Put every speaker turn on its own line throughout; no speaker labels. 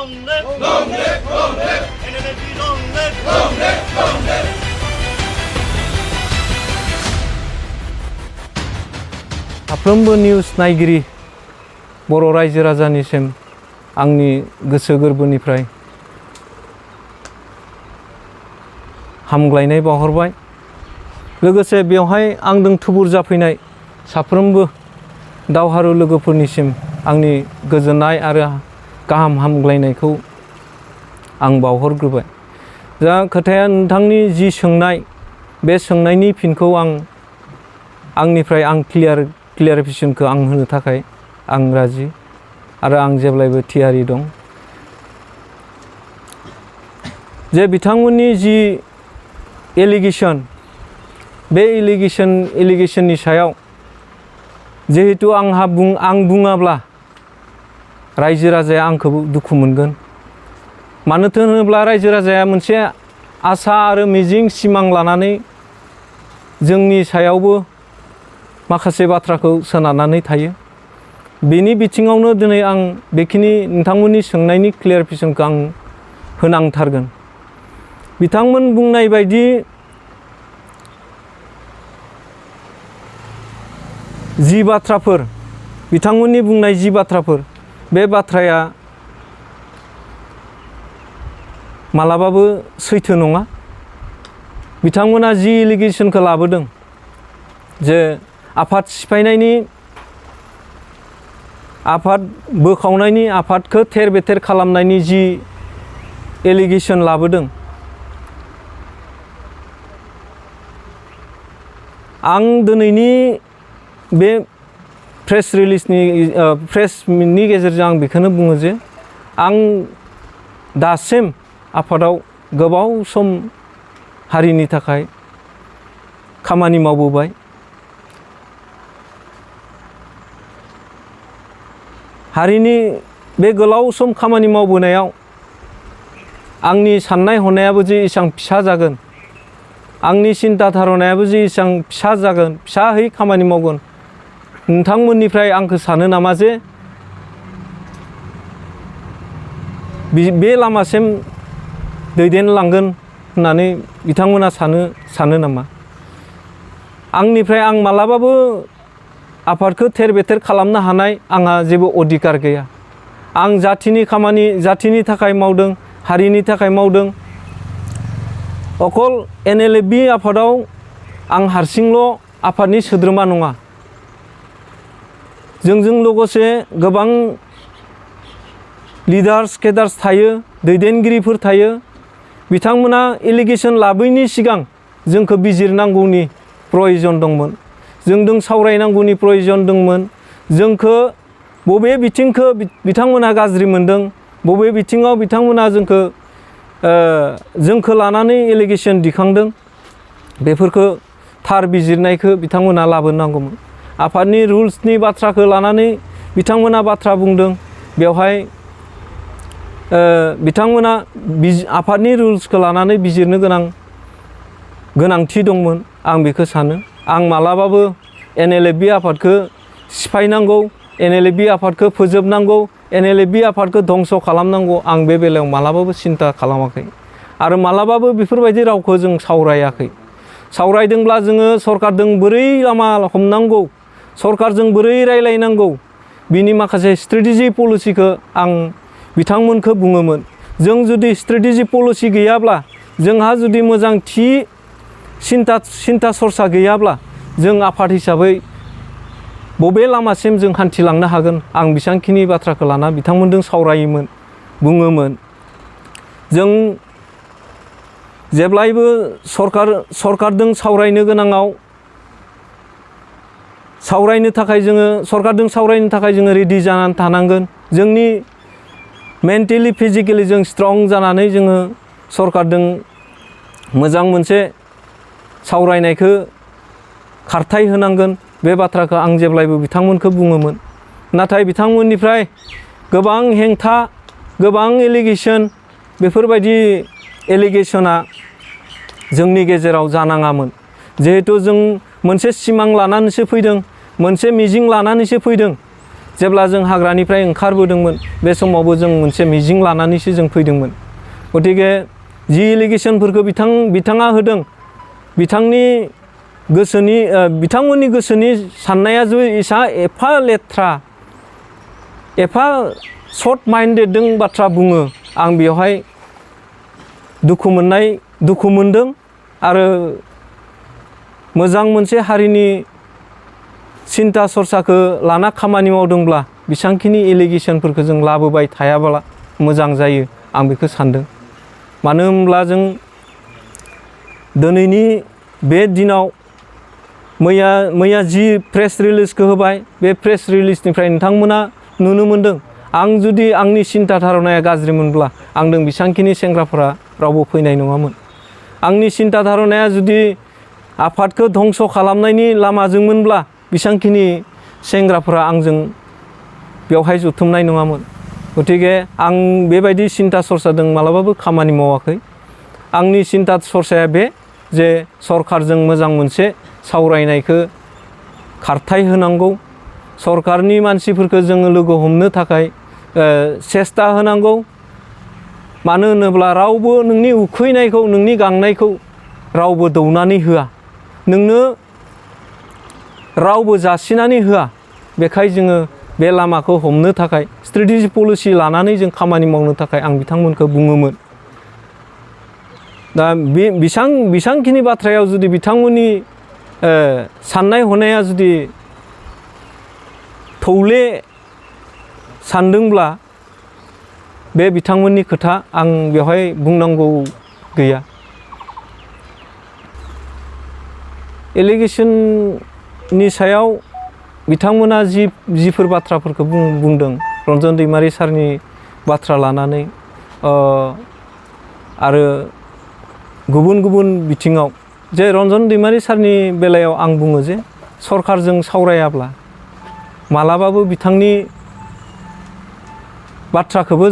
long live, long live, long live. NLD long live, long live, long live.
साफ्रोमबो news नायगिरि बर' रायजो राजानिसिम आंनि गोसो गोरबोनिफ्राय हामग्लायनाय बावहरबाय। लोगोसे बेवहाय आंजों थुबुर जाफैनाय साफ्रोमबो दावहारु लोगोफोरनिसिम आंनि गोजोननाय आरो गाहाम हामग्लायनायखौ आं बावहरग्रोबाय। दा खोथाया नोंथांनि जि सोंनाय बे सोंनायनि फिनखौ आंनिफ्राय क्लियारिफिकेसनखौ आं होनो थाखाय आं राजि आरो आं जेब्लायबो थियारि दं। जे बिथांमोननि जि एलिगेसन बे एलिगेसननि सायाव जिहेतु आं बुङाब्ला रायजो राजाया आंखौ दुखु मोनगोन। मानोथो होनोब्ला रायजो राजाया मोनसे आसा आरो मिजिं सिमां लानानै जोंनि सायावबो माखासे बाथ्राखौ सोनारनानै थायो। बेनि बिथिङावनो दिनै आं बेखिनि नोंथांमोननि सोंनायनि क्लियारिफिकेसनखौ आं होनांथारगोन। बिथांमोन बुंनाय बायदि जि बाथ्राफोर बिथांमोननि बुंनाय जि बाथ्राफोर बे बाथ्राया मालाबाबो सैथो नङा। बिथांमोना जि एलिगेसनखौ लाबोदों जे आफाद सिफायनायनि आफाद बोखावनायनि आफादखौ थेर बेथेर खालामनायनि जि एलिगेसन लाबोदों आं दिनैनि बे प्रेस मिटनि गेजेरजों आं बेखौनो बुङो जे आं दासिम आफादाव गोबाव सम हारिनि थाखाय खामानि मावबोबाय। हारिनि बे गोलाव सम खामानि मावबोनायाव आंनि साननाय हनायाबो जे एसेबां फिसा जागोन, आंनि सिन्था धारनायाबो जे एसेबां फिसा जागोन, फिसाहै खामानि मावगोन, नोंथांमोननिफ्राय आंखौ सानो नामा जे बे लामासिम दैदेनलांगोन होननानै बिथांमोना सानो नामा? आंनिफ्राय आं मालाबाबो आफादखौ थेर बेथेर खालामनो हानाय आंहा जेबो अधिकार गैया। आं जाथिनि खामानि जाथिनि थाखाय मावदों, हारिनि थाखाय मावदों। अकल NLD आफादाव आं हारसिंल' आफादनि सोद्रोमा नङा। जोंजों लोगोसे गोबां लिडार्स केडार्स थायो, दैदेनगिरिफोर थायो। बिथांमोना एलिगेसन लाबोयैनि सिगां जोंखौ बिजिरनांगौनि प्रयजन दंमोन, जोंजों सावरायनांगौनि प्रयजन दंमोन। जोंखौ बबे बिथिंखौ बिथांमोना गाज्रि मोनदों, बबे बिथिङाव बिथांमोना जोंखौ लानानै एलिगेसन दिखांदों, बेफोरखौ थार बिजिरनायखौ बिथांमोना लाबोनांगौमोन। आफादनि रुल्सनि बाथ्राखौ लानानै बिथांमोना बाथ्रा बुंदों, बेवहाय बिथांमोना आफादनि रुल्सखौ लानानै बिजिरनो गोनांथि दंमोन। आं बेखौ सानो। आं मालाबाबो NLD आफादखौ सिफायनांगौ, NLD आफादखौ फोजोबनांगौ, NLD आफादखौ धंस' खालामनांगौ आं बे बेलायाव मालाबाबो सिन्था खालामाखै आरो मालाबाबो बेफोरबायदि रावखौ जों सावरायाखै। सावरायदोंब्ला जोङो सरकारजों बोरै लामा हमनांगौ, सरकारजों बोरै रायलायनांगौ, बिनि माखासे स्ट्रेटेजि पलिसिखौ आं बिथांमोनखौ बुङोमोन। जों जुदि स्ट्रेटेजि पलिसि गैयाब्ला, जोंहा जुदि मोजां थि सिन्था सरसा गैयाब्ला जों आफाद हिसाबै बबे लामासिम जों हान्थिलांनो हागोन, आं बेसेबांखिनि बाथ्राखौ लाना बिथांमोनजों सावरायोमोन, बुङोमोन। जों जेब्लायबो सरकारजों सावरायनो गोनाङाव सरकारजों सावरायनो थाखाय जोङो रेडि जानानै थानांगोन। जोंनि मेन्टेलि फिजिकेलि जों स्ट्रं जानानै जोङो सरकारजों मोजां मोनसे सावरायनायखौ खारथाय होनांगोन। बे बाथ्राखौ आं जेब्लायबो बिथांमोनखौ बुङोमोन। नाथाय बिथांमोननिफ्राय गोबां हेंथा, गोबां एलिगेसन, बेफोरबायदि एलिगेसना जोंनि गेजेराव जानाङामोन। जिहेथु जों मोनसे सिमां लानानैसो फैदों, मोनसे मिजिं लानानैसो फैदों जेब्ला जों हाग्रानिफ्राय ओंखारबोदोंमोन बे समावबो जों मोनसे मिजिं लानानैसो जों फैदोंमोन। गतिके जि एलिगेसनफोरखौ बिथाङा होदों, बिथांमोननि गोसोनि साननाया जुदि एफा लेथ्रा, एफा सर्ट माइन्डेडजों बाथ्रा बुङो, आं बेवहाय दुखु मोनदों। आरो मोजां मोनसे हारिनि सिन्था सरसाखौ लाना खामानि मावदोंब्ला बेसांखिनि एलिगेसनफोरखौ जों लाबोबाय थायाब्ला मोजां जायो, आं बेखौ सानदों। मानो होनब्ला जों दिनैनि बे दिनाव मैया जि प्रेस रिलिजखौ होबाय, बे प्रेस रिलिजनिफ्राय नोंथांमोना नुनो मोनदों। आं जुदि आंनि सिन्था धारनाया गाज्रिमोनब्ला आंदों बेसांखिनि सेंग्राफोरा रावबो फैनाय नङामोन। आंनि सिन्था धारनाया जुदि आफादखौ धंस' खालामनायनि लामाजोंमोनब्ला बेसांखिनि सेंग्राफोरा आंजों बेवहाय जथुमनाय नङामोन। गतिके आं बेबायदि सिन्था सरसाजों मालाबाबो खामानि मावाखै। आंनि सिन्था सरसाया बे जे सरकारजों मोजां मोनसे सावरायनायखौ खारथाय होनांगौ, सरकारनि मानसिफोरखौ जोङो लोगो हमनो थाखाय सेस्था होनांगौ। मानो होनोब्ला रावबो नोंनि उखैनायखौ, नोंनि गांनायखौ रावबो दौनानै होआ, नोंनो रावबो जासिनानै होआ। बेखायनो जोङो बे लामाखौ हमनो थाखाय स्ट्रेटेजि पलिसि लानानै जों खामानि मावनो थाखाय आं बिथांमोनखौ बुङोमोन। दा बेसांखिनि बाथ्रायाव जुदि बिथांमोननि साननाय हनाया जुदि थौले सानदोंब्ला बे बिथांमोननि खोथा, आं बेवहाय बुंनांगौ गैया। एलिगेसननि सायाव बिथांमोना जिफोर बाथ्राफोरखौ बुंदों, रन्जन दैमारि सारनि बाथ्रा लानानै आरो गुबुन बिथिङाव, जे रन्जन दैमारि सारनि बेलायाव आं बुङो जे सरकारजों सावरायाब्ला मालाबाबो बिथांनि बाथ्राखौबो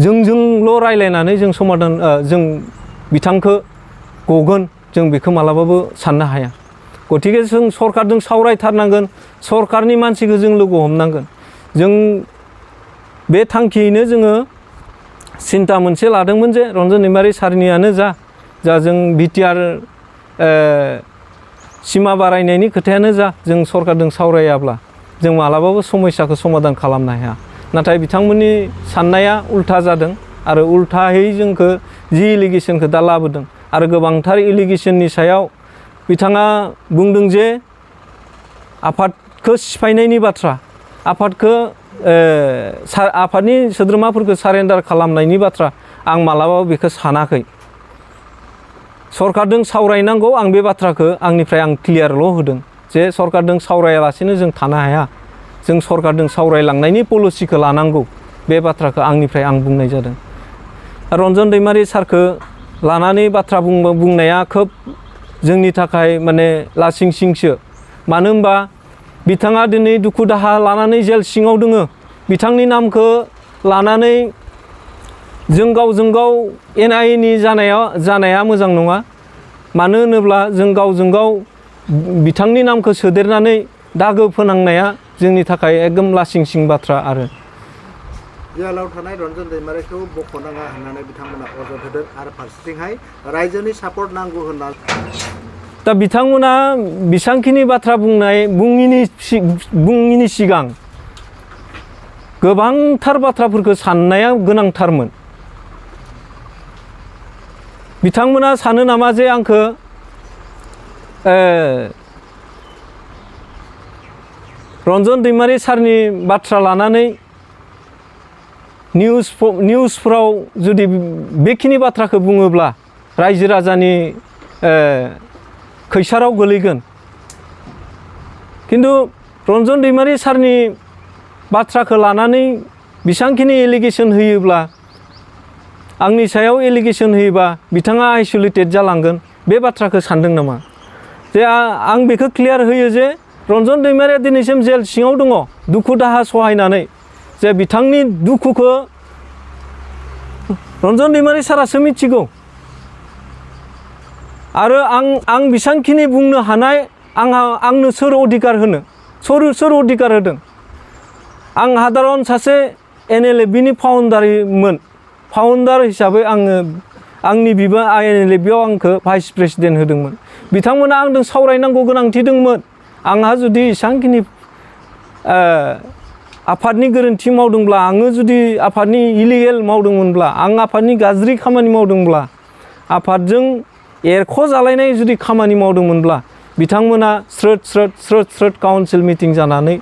जोंजोंल' रायलायनानै जों समाधान, जों बिथांखौ गगोन, जों बेखौ मालाबाबो साननो हाया। गतिके जों सरकारजों सावरायथारनांगोन, सरकारनि मानसिखौ जों लोगो हमनांगोन। जों बे थांखियैनो जोङो सिन्था मोनसे लादोंमोन जे रन्जन दैमारि सारनियानो जा जों बिटिआर सिमा बारायनायनि खोथायानो जा, जों सरकारजों सावरायाब्ला जों मालाबाबो समस्याखौ समाधान खालामनो हाया। नाथाय बिथांमोननि साननाया उल्था जादों आरो उल्थायै जोंखौ जि एलिगेसनखौ दा लाबोदों। आरो गोबांथार एलिगेसननि सायाव बिथाङा बुंदों जे आफादखौ सिफायनायनि बाथ्रा, आफादनि सोद्रोमाफोरखौ सारेन्डार खालामनायनि बाथ्रा, आं मालाबाबो बेखौ सानाखै। सरकारजों सावरायनांगौ, आं बे बाथ्राखौ आंनिफ्राय आं क्लियारल' होदों जे सरकारजों सावरायालासेनो जों थानो हाया, जों सरकारजों सावरायलांनायनि पलिसिखौ लानांगौ। बे बाथ्राखौ आंनिफ्राय आं बुंनाय जादों। रन्जन दैमारि सारखौ लानानै बाथ्रा बुंनाया खोब जोंनि थाखाय माने लासिं सिंसो। मानो होनबा बिथाङा दिनै दुखु दाहा लानानै जेल सिङाव दोङो। बिथांनि नामखौ लानानै जों गावजों गाव एना-एनि जानाया मोजां नङा। मानो होनोब्ला जों गावजों गाव बिथांनि नामखौ सोदेरनानै दागो फोनांनाया जोंनि थाखाय एकदम लासिं सिं बाथ्रा। आरो
जेलाव थानाय रन्जन दैमारिखौ बख'नाङा होननानै बिथांमोना अजद होदों आरो फारसेथिंहाय रायजोनि सापर्ट नांगौ होनना।
दा बिथांमोना बेसांखिनि बाथ्रा बुङिनि सिगां गोबांथार बाथ्राफोरखौ साननाया गोनांथारमोन। बिथांमोना सानो नामा जे आंखौ रन्जन दैमारि सारनि बाथ्रा लानानै निउसफ्राव जुदि बेखिनि बाथ्राखौ बुङोब्ला रायजो राजानि खैसाराव गोलैगोन। खिन्थु रन्जन दैमारि सारनि बाथ्राखौ लानानै बेसांखिनि एलिगेसन होयोब्ला, आंनि सायाव एलिगेसन होयोबा बिथाङा आइसोलेटेड जालांगोन, बे बाथ्राखौ सानदों नामा? जे आं बेखौ क्लियार होयो जे रन्जन दैमारिया दिनैसिम जेल सिङाव दङ दुखु दाहा सहायनानै। जे बिथांनि दुखुखौ रन्जन दैमारि सारासो मिथिगौ। आरो आं बेसांखिनि बुंनो हानाय आंनो सोर अधिकार होनो? सोर अधिकार होदों आं हादारन सासे NLFनि फाउन्डार हिसाबै आङो आंनि बिबा NLFआव आंखौ भाइस प्रेसिडेन्ट होदोंमोन बिथांमोना आंजों सावरायनांगौ गोनांथि दंमोन आंहा जुदि एसांखिनि आफादनि गोरोन्थि मावदोंब्ला आङो जुदि आफादनि इलिगेल मावदोंमोनब्ला आं आफादनि गाज्रि खामानि मावदोंब्ला आफादजों एरख' जालायनाय जुदि खामानि मावदोंमोनब्ला बिथांमोना स्रोद काउन्सिल मिटिं जानानै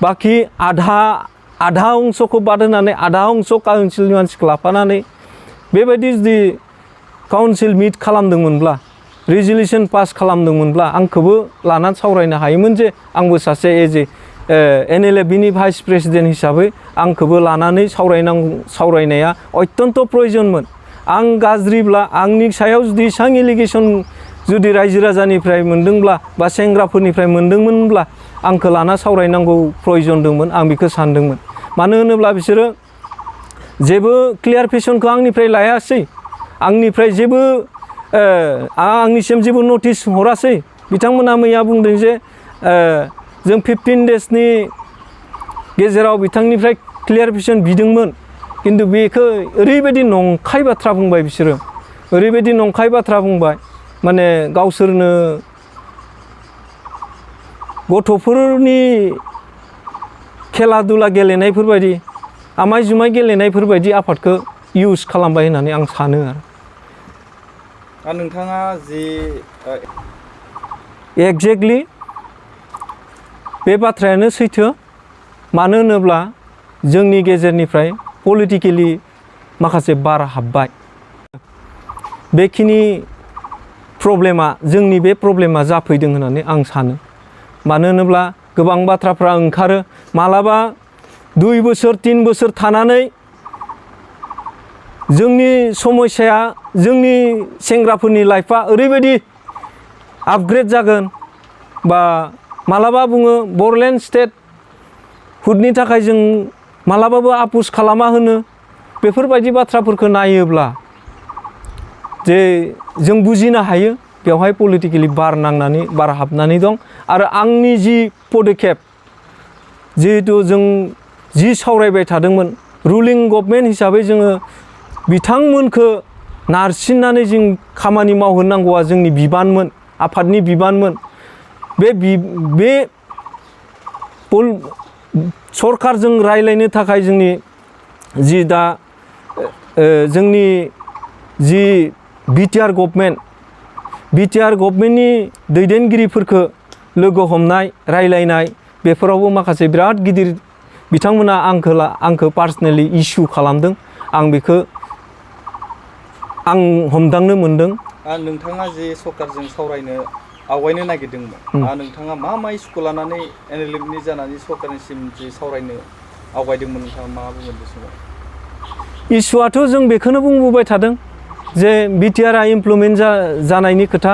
बाखि आधा अंशखौ बाद होनानै आधा अंश काउन्सिलनि मानसिखौ लाफानानै बेबायदि जुदि काउन्सिल मिट खालामदोंमोनब्ला रिजलिउसन पास खालामदोंमोनब्ला आंखौबो लानानै सावरायनो हायोमोन जे आंबो सासे NLFनि भाइस प्रेसिडेन्ट हिसाबै आंखौबो लानानै सावरायनाया अत्यन्त प्रयोजनमोन आं गाज्रिब्ला आंनि सायाव जुदि एसां एलिगेसन जुदि रायजो राजानिफ्राय मोनदोंब्ला बा सेंग्राफोरनिफ्राय मोनदोंमोनब्ला आंखौ लाना सावरायनांगौ प्रयोजन दंमोन आं बेखौ सानदोंमोन मानो होनोब्ला बिसोरो जेबो क्लियारिफिकेसनखौ आंनिफ्राय लायासै आंनिफ्राय जेबो आंनिसिम जेबो नटिस हरासै बिथांमोना मैया बुंदों जे जों 15 डेजनि गेजेराव बिथांनिफ्राय क्लियारिफिकेसन बिदोंमोन किन्तु बेखौ ओरैबायदि नंखाय बाथ्रा बुंबाय बिसोरो ओरैबायदि नंखाय बाथ्रा बुंबाय माने गावसोरनो गथ'फोरनि खेला दुला गेलेनायफोरबायदि आमाय जुमाय गेलेनायफोरबायदि आफादखौ इउज खालामबाय होननानै आं सानो आरो
नोंथाङा जि
एक्जेक्टलि बे बाथ्रायानो सैथो मानो होनोब्ला जोंनि गेजेरनिफ्राय पलिटिकेलि माखासे बार हाबबाय बेखिनि प्रब्लेमा जोंनि बे प्रब्लेमा जाफैदों होननानै आं सानो मानो होनोब्ला गोबां बाथ्राफ्रा ओंखारो मालाबा 2 बोसोर 3 बोसोर थानानै जोंनि समस्याया जोंनि सेंग्राफोरनि लाइफआ ओरैबायदि आपग्रेड जागोन बा मालाबा बुङो बरलेण्ड स्टेट हुदनि थाखाय जों मालाबाबो आपुस खालामा होनो बेफोरबायदि बाथ्राफोरखौ नायोब्ला जे जों बुजिनो हायो बेवहाय पलिटिकेलि बार हाबनानै दं आरो आंनि जि पदक्षेप जिहेतु जों जि सावरायबाय थादोंमोन रुलिं गभर्नमेन्ट हिसाबै जोङो बिथांमोनखौ नारसिननानै जों खामानि मावहोनांगौआ जोंनि बिबानमोन आफादनि बिबानमोन बे सरकारजों रायलायनो थाखाय जोंनि जि दा जोंनि जि बिटिआर गभर्नमेन्टनि दैदेनगिरिफोरखौ लोगो हमनाय रायलायनाय बेफोरावबो माखासे बिराद गिदिर बिथांमोना आंखौ पार्सनेलि इस्यु खालामदों आं बेखौ आं हमदांनो मोनदों
नोंथाङा जे सरकारजों सावरायनो आवगायनो नागिरदोंमोन नोंथाङा मा इस्युखौ लानानै NLFनि जानानै सरकारनिसिम जे सावरायनो आवगायदोंमोन नोंथाङा मा बुंगोन बे समाव
इस्युआथ' जों बेखौनो बुंबोबाय थादों जे बिटिआरआ इमप्लिमेन्ट जानायनि खोथा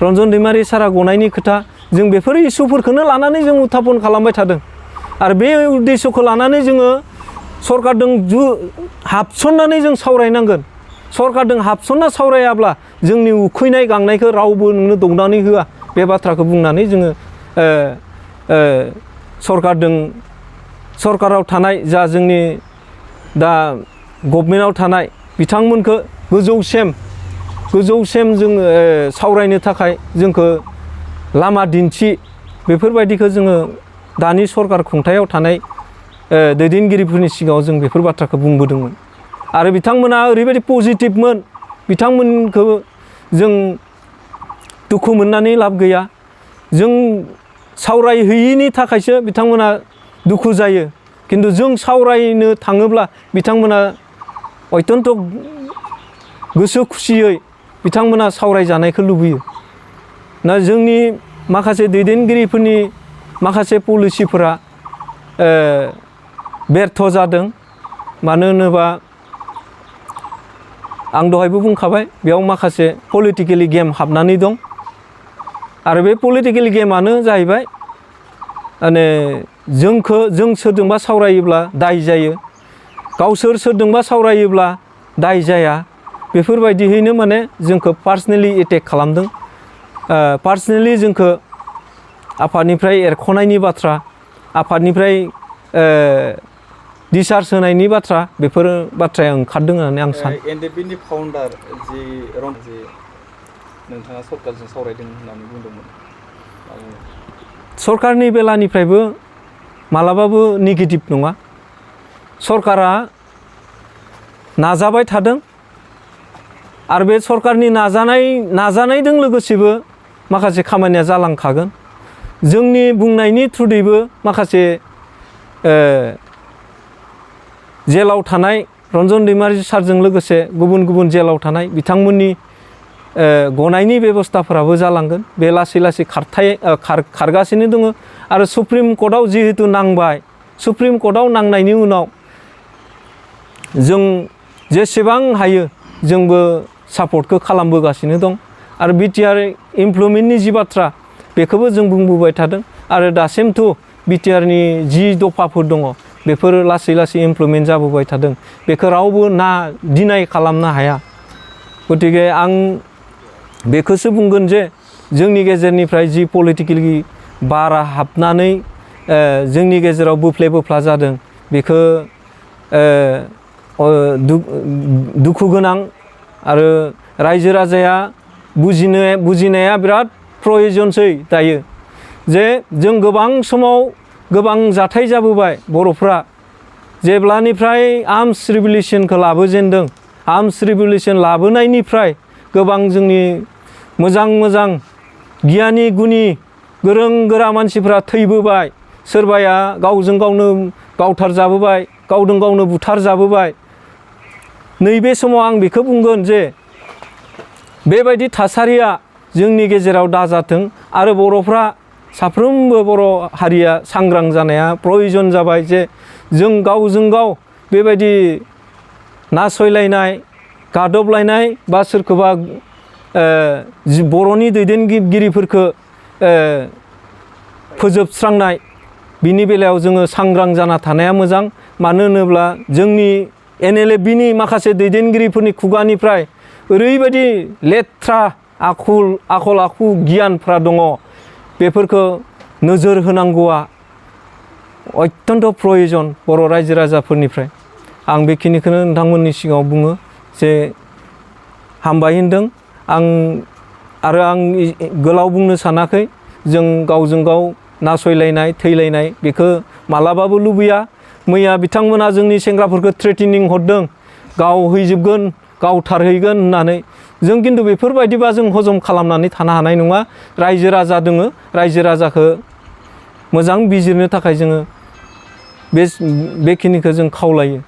रन्जन दैमारि सारा गनायनि खोथा जों बेफोर इस्युफोरखौनो लानानै जों उत्थापन खालामबाय थादों आरो बे उद्देश्यखौ लानानै जोङो सरकारजों हाबसननानै जों सावरायनांगोन सरकारजों हाबसनना सावरायाब्ला जोंनि उखैनाय गांनायखौ रावबो नोंनो दौनानै होआ बे बाथ्राखौ बुंनानै जोङो सरकाराव थानाय जा जोंनि दा गभर्नमेन्टआव थानाय बिथांमोनखौ गोजौसिम जोङो सावरायनो थाखाय जोंखौ लामा दिन्थि बेफोरबायदिखौ जोङो दानि सरकार खुंथायाव थानाय दैदेनगिरिफोरनि सिगाङाव जों बेफोर बाथ्राखौ बुंबोदोंमोन आरो बिथांमोना ओरैबायदि पजिटिभमोन बिथांमोनखौ जों दुखु मोननानै लाब गैया जों सावरायहैयिनि थाखायसो बिथांमोना दुखु जायो किन्तु जों सावरायनो थाङोब्ला बिथांमोना अत्यन्त गोसो खुसियै बिथांमोना सावरायजानायखौ लुबैयो ना जोंनि माखासे दैदेनगिरिफोरनि माखासे पलिसिफोरा बेर्थ जादों मानो होनोबा आं दहायबो बुंखाबाय बेयाव माखासे पलिटिकेलि गेम हाबनानै दं आरो बे पलिटिकेल गेमानो जाहैबाय माने जों सोरजोंबा सावरायोब्ला दाय जायो गावसोर सोरजोंबा सावरायोब्ला दाय जाया बेफोरबायदियैनो माने जोंखौ पार्सनेलि एटेक खालामदों पार्सनेलि जोंखौ आफादनिफ्राय एरख'नायनि बाथ्रा, आफादनिफ्राय दिसार्ज होनायनि बाथ्रा, बेफोर बाथ्राया ओंखारदों होननानै आं सानो।
एनडिएफबिनि फाउन्डार जि नोंथाङा सरकारजों सावरायदों होननानै बुंदोंमोन।
सरकारनि बेलानिफ्रायबो मालाबाबो नेगेटिभ नङा। सरकारा नाजाबाय थादों आरो बे सरकारनि नाजानायजों लोगोसेबो माखासे खामानिया जालांखागोन। जोंनि बुंनायनि थ्रुयैबो माखासे जेलाव थानाय रन्जन दैमारि सारजों लोगोसे गुबुन गुबुन जेलाव थानाय बिथांमोननि गनायनि बेबस्थाफोराबो जालांगोन। बे लासै लासै खारगासिनो दङ आरो सुप्रिम कर्टआव जिहेतु नांबाय, सुप्रिम कर्टआव नांनायनि उनाव जों जेसेबां हायो जोंबो सापर्टखौ खालामबोगासिनो दं आरो बिटिआर इमप्लयमेन्टनि जि बाथ्रा बेखौबो जों बुंबोबाय थादों आरो दासिमथ' बिटिआरनि जि दफाफोर दङ बेफोरो लासै लासै इमप्लयमेन्ट जाबोबाय थादों। बेखौ रावबो डिनाय खालामनो हाया। गतिके आं बेखौसो बुंगोन जे जोंनि गेजेरनिफ्राय जि पलिटिकेलि बारा हाबनानै जोंनि गेजेराव बोफ्ले बोफ्ला जादों बेखौ दुखु गोनां आरो रायजो राजाया बुजिनाया बिराद प्रयजनसै दायो जे जों गोबां समाव गोबां जाथाय जाबोबाय। बर'फ्रा जेब्लानिफ्राय आर्मस रिभलिउसनखौ लाबोजेनदों, आर्मस रिभलिउसन लाबोनायनिफ्राय गोबां जोंनि मोजां मोजां गियानि गुनि गोरों गोरा मानसिफ्रा थैबोबाय, सोरबाया गावजों गावनो गावथार जाबोबाय, गावजों गावनो बुथार जाबोबाय। नैबे समाव आं बेखौ बुंगोन जे बेबायदि थासारिया जोंनि गेजेराव दाजाथों आरो बर'फ्रा साफ्रोमबो बर' हारिया सांग्रां जानाया प्रयजन जाबाय जे जों गावजों गाव बेबायदि नासयलायनाय, गादबलायनाय बा सोरखौबा बर'नि दैदेनगिरिफोरखौ फोजोबस्रांनाय, बिनि बेलायाव जोङो सांग्रां जाना थानाया मोजां। मानो होनोब्ला जोंनि एनएलएफबिनि माखासे दैदेनगिरिफोरनि खुगानिफ्राय ओरैबायदि लेथ्रा आखल आखु गियानफ्रा दङ, बेफोरखौ नोजोर होनांगौआ अत्यन्त प्रयजन बर' रायजो राजाफोरनिफ्राय। आं बेखिनिखौनो नोंथांमोननि सिगाङाव बुङो जे हामबाय होनदों। आं गोलाव बुंनो सानाखै। जों गावजों गाव नासयलायनाय, थैलायनाय बेखौ मालाबाबो लुबैया। मैया बिथांमोना जोंनि सेंग्राफोरखौ थ्रेटिनिं हरदों, गावहैजोबगोन, गावथारहैगोन होननानै। जों खिन्थु बेफोरबायदिबा जों हजम खालामनानै थानो हानाय नङा। रायजो राजा दोङो, रायजो राजाखौ मोजां बिजिरनो थाखाय जोङो बेखिनिखौ जों खावलायो।